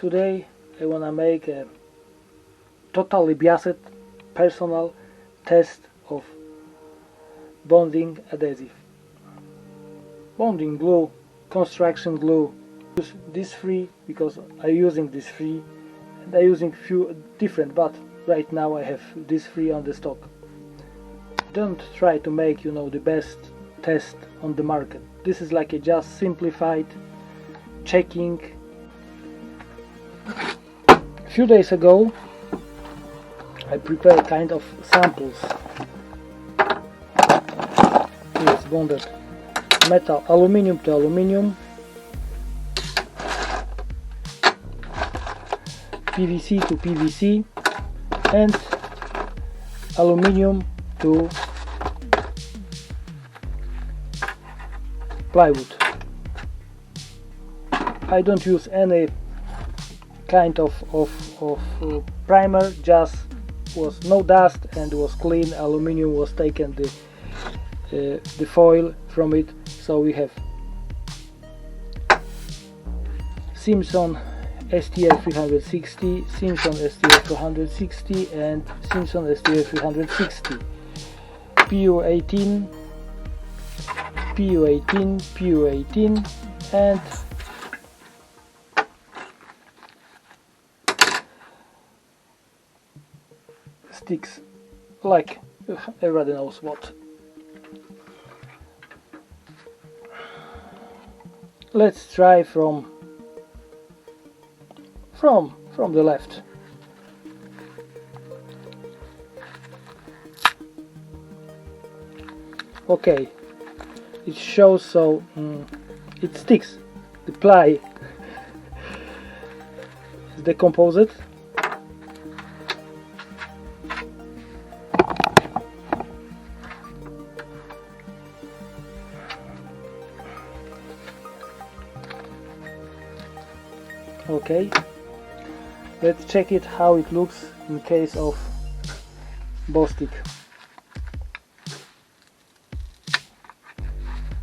Today I wanna make a totally biased personal test of bonding adhesive. Bonding glue, construction glue. Use this three because I'm using this three, and I'm using few different, but right now I have this three on the stock. Don't try to make the best test on the market. This is like a just simplified checking. A few days ago I prepared kind of samples. Here is bonded metal, aluminium to aluminium, PVC to PVC, and aluminium to plywood. I don't use any kind of primer, just was no dust and was clean. Aluminium was taken the foil from it, so we have Simson STR 360, Simson STR 260 and Simson STR 360, PU18, PU18, PU18 and sticks, like everybody knows what. Let's try from the left. Okay, it shows, so it sticks. The ply is decomposed. Okay, let's check it how it looks in case of bostik.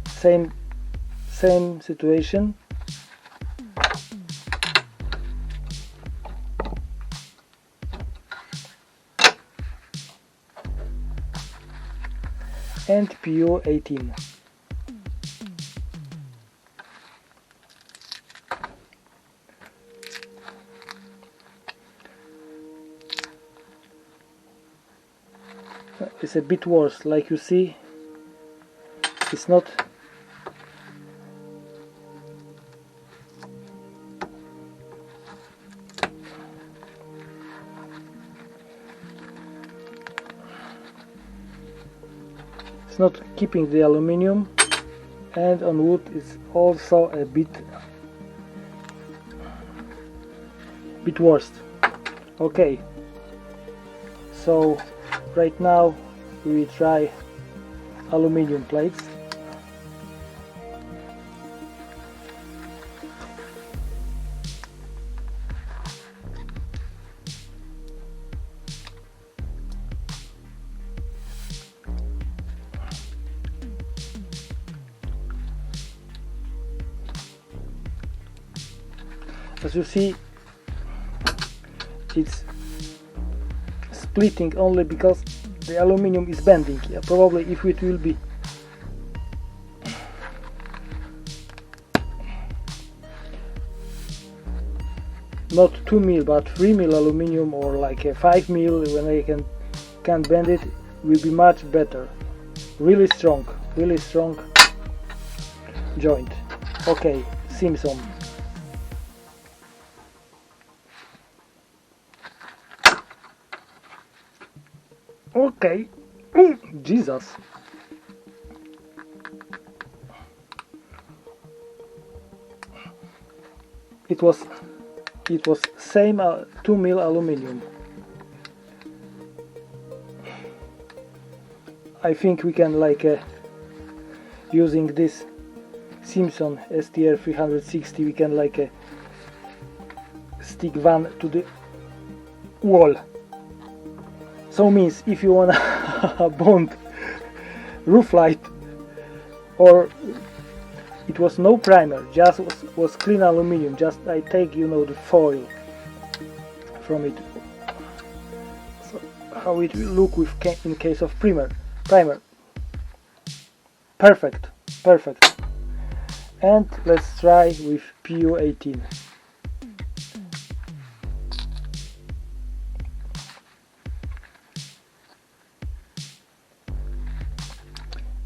Same situation. And PU18. It's a bit worse, like you see, it's not keeping the aluminium, and on wood is also a bit worse. Okay, so right now we will try aluminium plates. As you see, it's splitting only because the aluminium is bending. Yeah, probably if it will be not 2 mil but 3 mil aluminium, or like a 5 mil, when I can bend it, will be much better. Really strong joint. Okay, Simson. Okay. Ooh, Jesus. It was same 2 mil aluminium. I think we can, like using this Simson STR 360, we can like stick one to the wall. So means if you wanna bond roof light, or it was no primer, just was clean aluminum. Just I take, you know, the foil from it. So how it will look with in case of primer. Perfect. And let's try with PU18.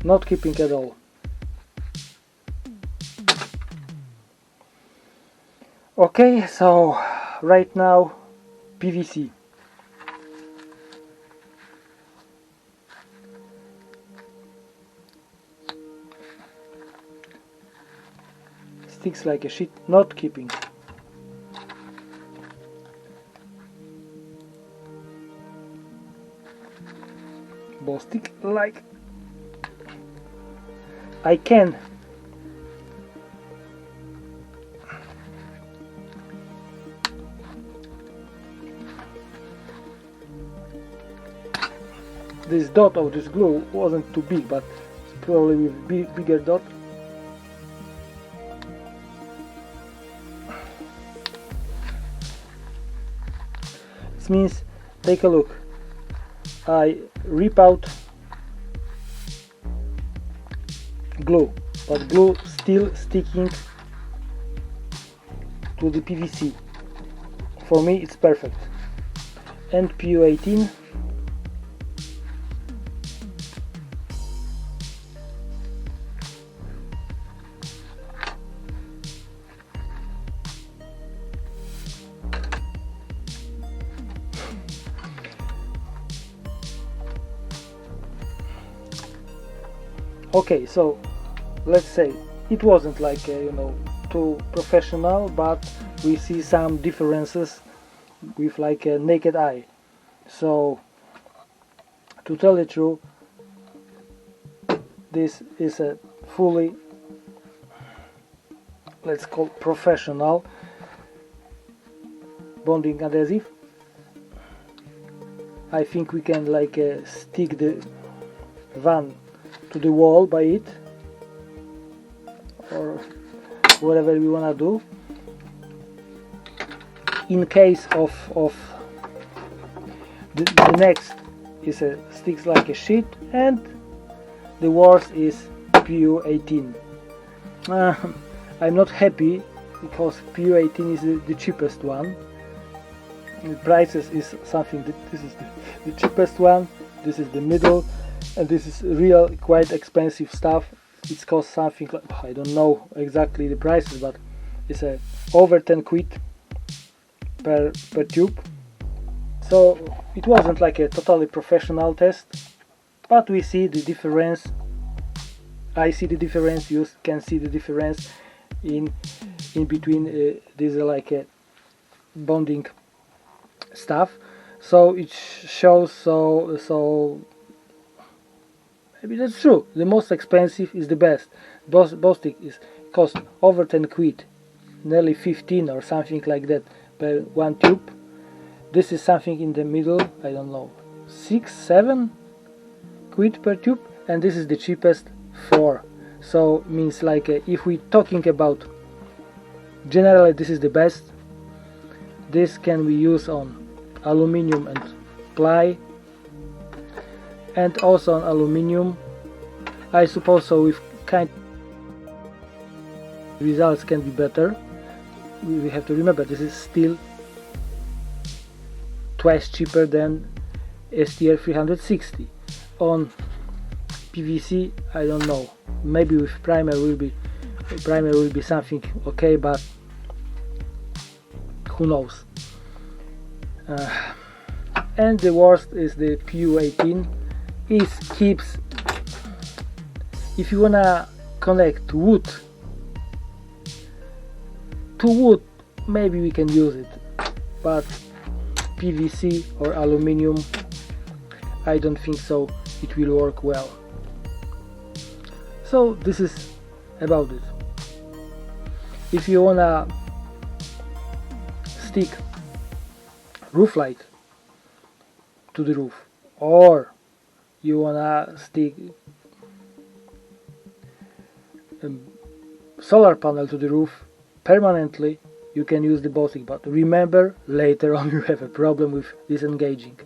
Not keeping at all. Okay, so right now PVC. Sticks like a shit, not keeping. Bostik like I can. This dot of this glue wasn't too big, but probably with bigger dot. This means, take a look. I rip out glue, but glue still sticking to the PVC. For me it's perfect. And PU18. Okay, so let's say it wasn't like you know, too professional, but we see some differences with like a naked eye. So to tell the truth, this is a fully, let's call professional bonding adhesive. I think we can like stick the van to the wall by it, or whatever we wanna do. In case of the next is a sticks like a sheet, and the worst is PU18. I'm not happy because PU18 is the cheapest one. The prices is something that this is the cheapest one, this is the middle, and this is real quite expensive stuff. It's cost something like, I don't know exactly the prices, but it's over 10 quid per tube. So it wasn't like a totally professional test, but we see the difference. I see the difference, you can see the difference in between these like bonding stuff. So it shows, so maybe that's true. The most expensive is the best. Bostik is cost over 10 quid, nearly 15 or something like that per one tube. This is something in the middle, I don't know, 6-7 quid per tube, and this is the cheapest, 4. So means like if we talking about generally, this is the best. This can be used on aluminium and ply, and also on aluminium. I suppose so with kind results can be better. We have to remember this is still twice cheaper than STR 360. On PVC, I don't know, maybe with primer will be something okay, but who knows. And the worst is the PU18. It keeps, if you wanna connect wood to wood, maybe we can use it, but PVC or aluminium, I don't think so it will work well. So this is about it. If you wanna stick roof light to the roof, or you wanna stick solar panel to the roof permanently, you can use the bostik, but remember, later on you have a problem with disengaging.